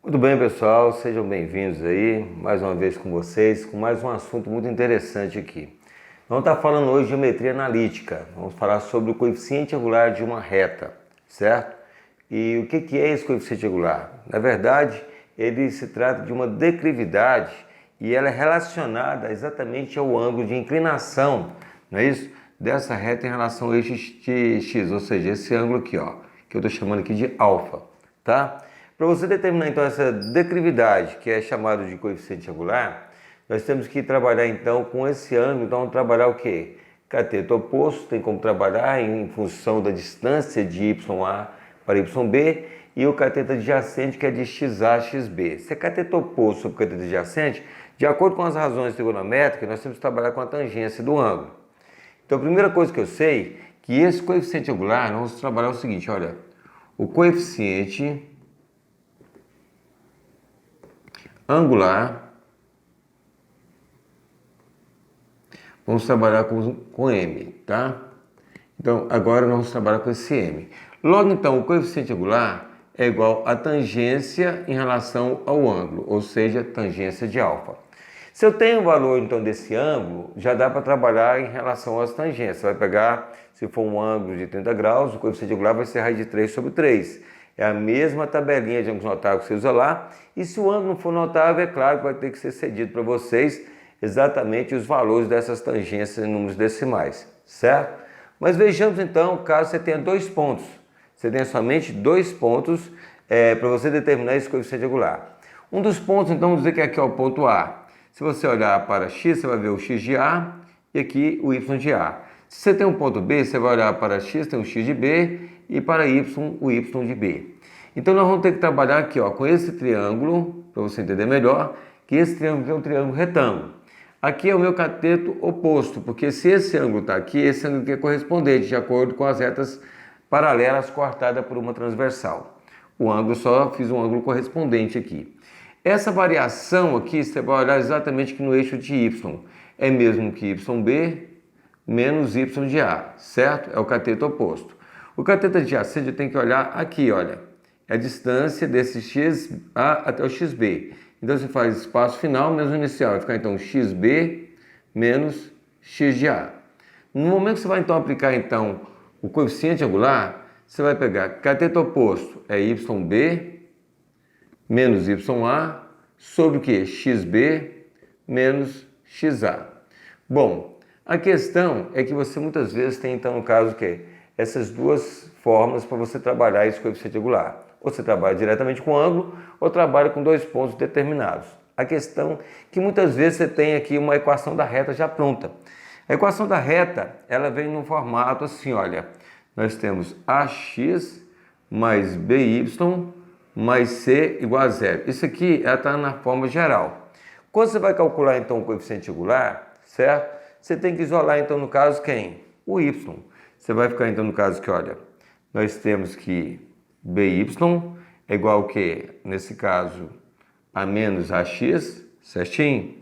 Muito bem, pessoal, sejam bem-vindos aí, mais uma vez com vocês, com mais um assunto muito interessante aqui. Vamos estar falando hoje de geometria analítica, vamos falar sobre o coeficiente angular de uma reta, certo? E o que é esse coeficiente angular? Na verdade, ele se trata de uma declividade e ela é relacionada exatamente ao ângulo de inclinação, não é isso? Dessa reta em relação ao eixo x, ou seja, esse ângulo aqui, ó, que eu estou chamando aqui de alfa, tá? Para você determinar então essa declividade, que é chamado de coeficiente angular, nós temos que trabalhar então com esse ângulo. Então, trabalhar o quê? Cateto oposto, tem como trabalhar em função da distância de YA para YB, e o cateto adjacente, que é de XA a XB. Se é cateto oposto sobre cateto adjacente, de acordo com as razões trigonométricas, nós temos que trabalhar com a tangência do ângulo. Então, a primeira coisa que eu sei, que esse coeficiente angular, nós vamos trabalhar o seguinte, olha, o coeficiente angular, vamos trabalhar com M, tá? Então, agora nós vamos trabalhar com esse M. Logo, então, o coeficiente angular é igual a tangência em relação ao ângulo, ou seja, tangência de alfa. Se eu tenho o valor, então, desse ângulo, já dá para trabalhar em relação às tangências. Você vai pegar, se for um ângulo de 30 graus, o coeficiente angular vai ser raiz de 3 sobre 3. É a mesma tabelinha de ângulos notáveis que você usa lá. E se o ângulo não for notável, é claro que vai ter que ser cedido para vocês exatamente os valores dessas tangências em números decimais, certo? Mas vejamos então, caso você tenha dois pontos. Você tenha somente dois pontos para você determinar esse coeficiente angular. Um dos pontos, então, vamos dizer que aqui é o ponto A. Se você olhar para x, você vai ver o x de A e aqui o y de A. Se você tem um ponto B, você vai olhar para x, tem o x de B, e para y, o y de B. Então, nós vamos ter que trabalhar aqui ó, com esse triângulo, para você entender melhor, que esse triângulo é um triângulo retângulo. Aqui é o meu cateto oposto, porque se esse ângulo está aqui, esse ângulo aqui é correspondente, de acordo com as retas paralelas cortadas por uma transversal. O ângulo só fiz um ângulo correspondente aqui. Essa variação aqui, você vai olhar exatamente aqui no eixo de y. É mesmo que YB menos y de A, certo? É o cateto oposto. O cateto adjacente eu tenho que olhar aqui, olha. É a distância desse XA até o XB. Então você faz espaço final menos o inicial. Vai ficar então XB menos X de A. No momento que você vai então aplicar então o coeficiente angular, você vai pegar cateto oposto é YB menos YA sobre o que? XB menos XA. Bom, a questão é que você muitas vezes tem então no caso o quê? Essas duas formas para você trabalhar esse coeficiente angular. Ou você trabalha diretamente com ângulo, ou trabalha com dois pontos determinados. A questão é que muitas vezes você tem aqui uma equação da reta já pronta. A equação da reta, ela vem no formato assim, olha. Nós temos AX mais BY mais C igual a zero. Isso aqui está na forma geral. Quando você vai calcular então o coeficiente angular, certo? Você tem que isolar então no caso quem? O Y. Você vai ficar então no caso que, olha, nós temos que BY é igual ao que? Nesse caso, a menos AX, certinho?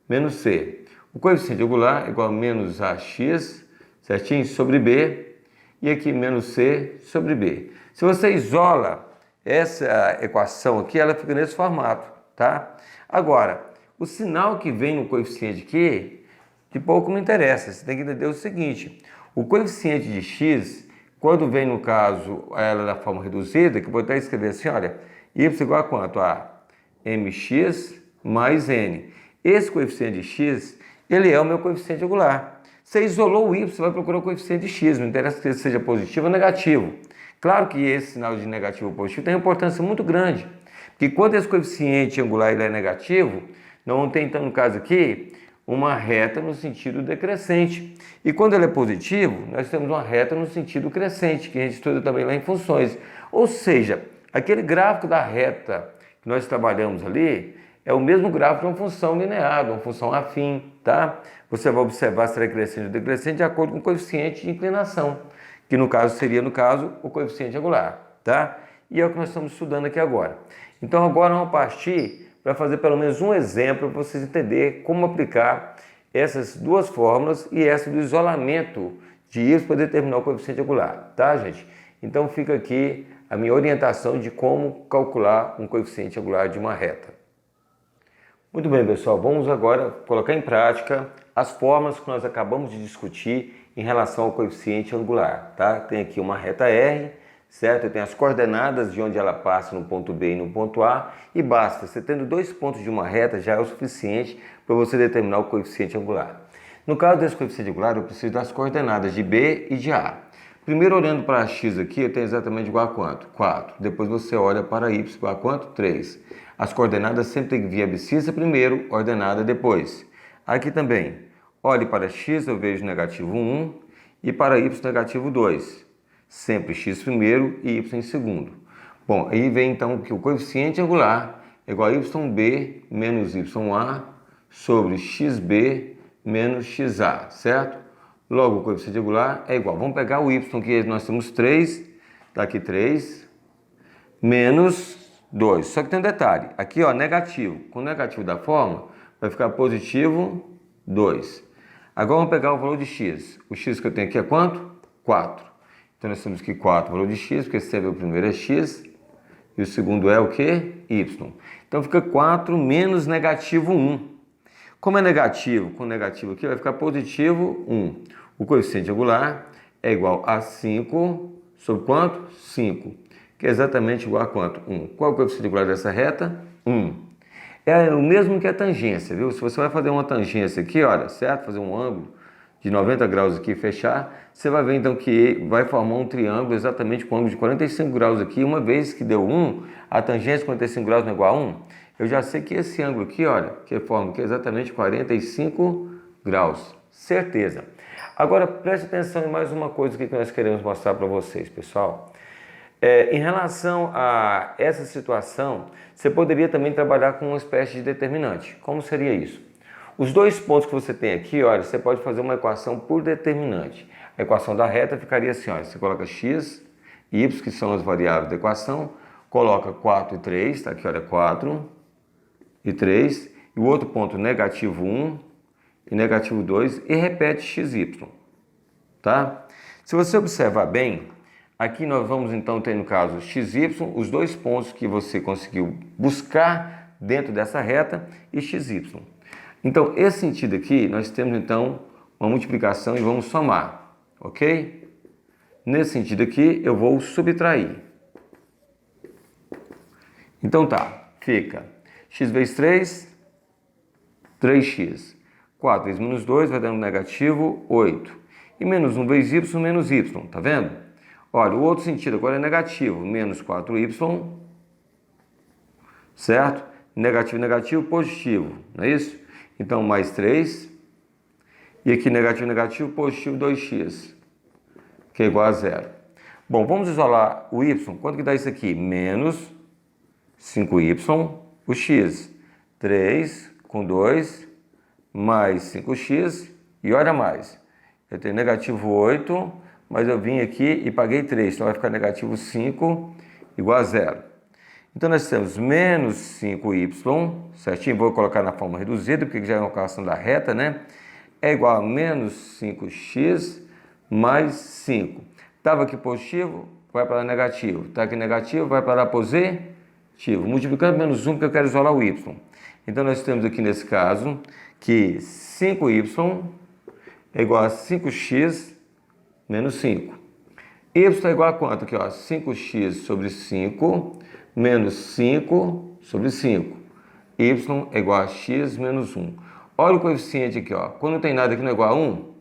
Menos C. O coeficiente angular é igual a menos AX, certinho? Sobre B. E aqui menos C sobre B. Se você isola essa equação aqui, ela fica nesse formato, tá? Agora, o sinal que vem no coeficiente aqui, de pouco me interessa. Você tem que entender o seguinte. O coeficiente de x, quando vem no caso ela da forma reduzida, que eu vou até escrever assim, olha, y igual a quanto? A mx mais n. Esse coeficiente de x, ele é o meu coeficiente angular. Você isolou o y, você vai procurar o coeficiente de x, não interessa que ele seja positivo ou negativo. Claro que esse sinal de negativo ou positivo tem uma importância muito grande, porque quando esse coeficiente angular ele é negativo, nós vamos ter então no caso aqui, uma reta no sentido decrescente. E quando ele é positivo, nós temos uma reta no sentido crescente, que a gente estuda também lá em funções. Ou seja, aquele gráfico da reta que nós trabalhamos ali é o mesmo gráfico de uma função linear, de uma função afim, tá? Você vai observar se é crescente ou decrescente de acordo com o coeficiente de inclinação, que no caso seria, o coeficiente angular, tá? E é o que nós estamos estudando aqui agora. Então agora vamos partir para fazer pelo menos um exemplo para vocês entenderem como aplicar essas duas fórmulas e essa do isolamento de y para determinar o coeficiente angular, tá, gente? Então fica aqui a minha orientação de como calcular um coeficiente angular de uma reta. Muito bem, pessoal, vamos agora colocar em prática as fórmulas que nós acabamos de discutir em relação ao coeficiente angular, tá? Tem aqui uma reta R, certo? Eu tenho as coordenadas de onde ela passa no ponto B e no ponto A, e basta, você tendo 2 pontos de uma reta já é o suficiente para você determinar o coeficiente angular. No caso desse coeficiente angular, eu preciso das coordenadas de B e de A. Primeiro, olhando para x aqui, eu tenho exatamente igual a quanto? 4. Depois você olha para y igual a quanto? 3. As coordenadas sempre tem que vir abscissa primeiro, ordenada depois. Aqui também, olhe para x, eu vejo negativo 1, e para y, negativo 2. Sempre x primeiro e y em segundo. Bom, aí vem então que o coeficiente angular é igual a yb menos ya sobre xb menos xa, certo? Logo, o coeficiente angular é igual. Vamos pegar o y, que nós temos 3, está aqui 3, menos 2. Só que tem um detalhe, aqui ó, negativo. Com o negativo da fórmula, vai ficar positivo 2. Agora vamos pegar o valor de x. O x que eu tenho aqui é quanto? 4. Então nós temos que 4 valor de x, porque sempre o primeiro é x, e o segundo é o que? Y. Então fica 4 menos negativo 1. Como é negativo, com negativo aqui vai ficar positivo 1. O coeficiente angular é igual a 5 sobre quanto? 5. Que é exatamente igual a quanto? 1. Qual é o coeficiente angular dessa reta? 1. É o mesmo que a tangência, viu? Se você vai fazer uma tangência aqui, olha, certo? Fazer um ângulo de 90 graus aqui e fechar, você vai ver então que vai formar um triângulo exatamente com um ângulo de 45 graus aqui. Uma vez que deu 1, a tangência de 45 graus não é igual a 1. Eu já sei que esse ângulo aqui, olha, que forma que é exatamente 45 graus. Certeza. Agora, preste atenção em mais uma coisa que nós queremos mostrar para vocês, pessoal. Em relação a essa situação, você poderia também trabalhar com uma espécie de determinante. Como seria isso? Os 2 pontos que você tem aqui, olha, você pode fazer uma equação por determinante. A equação da reta ficaria assim, olha, você coloca x e y, que são as variáveis da equação, coloca 4 e 3, tá aqui, olha, 4 e 3, e o outro ponto negativo 1 e negativo 2, e repete xy, tá? Se você observar bem, aqui nós vamos então ter no caso xy, os 2 pontos que você conseguiu buscar dentro dessa reta, e xy. Então, esse sentido aqui, nós temos então uma multiplicação e vamos somar, ok? Nesse sentido aqui, eu vou subtrair. Então tá, fica x vezes 3, 3x. 4 vezes menos 2 vai dando negativo 8. E menos 1 vezes y, menos y, tá vendo? Olha, o outro sentido agora é negativo, menos 4y, certo? Negativo, negativo, positivo, não é isso? Então, mais 3, e aqui negativo, negativo, positivo 2x, que é igual a 0. Bom, vamos isolar o y. Quanto que dá isso aqui? Menos 5y, o x, 3 com 2, mais 5x, e olha mais, eu tenho negativo 8, mas eu vim aqui e paguei 3, então vai ficar negativo 5 igual a 0. Então nós temos menos 5y, certinho? Vou colocar na forma reduzida, porque já é uma equação da reta, né? É igual a menos 5x mais 5. Estava aqui positivo, vai para lá negativo. Está aqui negativo, vai para lá positivo. Multiplicando menos 1, porque eu quero isolar o y. Então nós temos aqui nesse caso que 5y é igual a 5x menos 5. Y está igual a quanto aqui, ó? 5x sobre 5 menos 5 sobre 5. Y é igual a x menos 1. Olha o coeficiente aqui, ó. Quando não tem nada aqui não é igual a 1,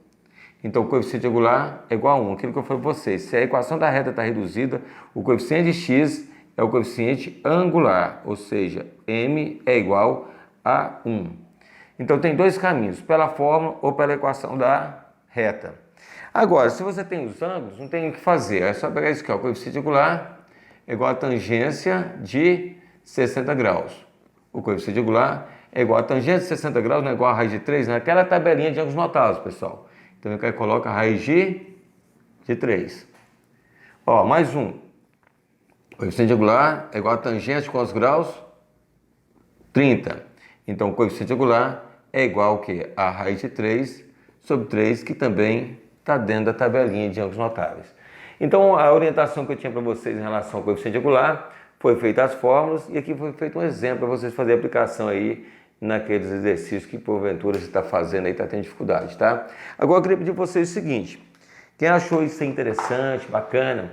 então o coeficiente angular é igual a 1. Aquilo que eu falei para vocês. Se a equação da reta está reduzida, o coeficiente de x é o coeficiente angular, ou seja, m é igual a 1. Então tem 2 caminhos, pela fórmula ou pela equação da reta. Agora, se você tem os ângulos, não tem o que fazer. É só pegar isso aqui, ó. O coeficiente angular é igual a tangência de 60 graus. O coeficiente angular é igual a tangência de 60 graus, não é igual a raiz de 3, naquela tabelinha de ângulos notáveis, pessoal. Então eu coloco a raiz de 3. Ó, mais um. O coeficiente angular é igual a tangência de quantos graus? 30. Então o coeficiente angular é igual ao quê? A raiz de 3 sobre 3, que também está dentro da tabelinha de ângulos notáveis. Então, a orientação que eu tinha para vocês em relação ao coeficiente angular foi feita as fórmulas e aqui foi feito um exemplo para vocês fazerem a aplicação aí naqueles exercícios que porventura você está fazendo aí, está tendo dificuldade, tá? Agora eu queria pedir para vocês o seguinte, quem achou isso interessante, bacana,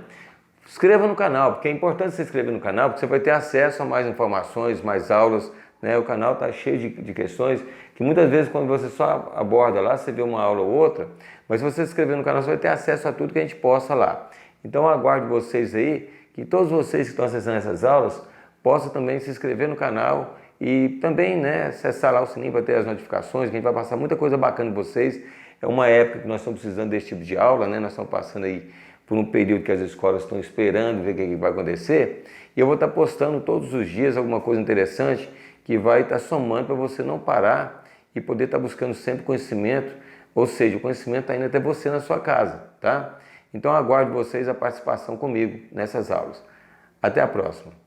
inscreva no canal, porque é importante você se inscrever no canal, porque você vai ter acesso a mais informações, mais aulas, né? O canal está cheio de questões que muitas vezes quando você só aborda lá, você vê uma aula ou outra, mas se você se inscrever no canal, você vai ter acesso a tudo que a gente posta lá. Então eu aguardo vocês aí, que todos vocês que estão acessando essas aulas, possam também se inscrever no canal e também, né, acessar lá o sininho para ter as notificações, que a gente vai passar muita coisa bacana para vocês. É uma época que nós estamos precisando desse tipo de aula, né? Nós estamos passando aí por um período que as escolas estão esperando ver o que vai acontecer. E eu vou estar postando todos os dias alguma coisa interessante que vai estar somando para você não parar e poder estar buscando sempre conhecimento, ou seja, o conhecimento está indo até você na sua casa, tá? Então aguardo vocês a participação comigo nessas aulas. Até a próxima!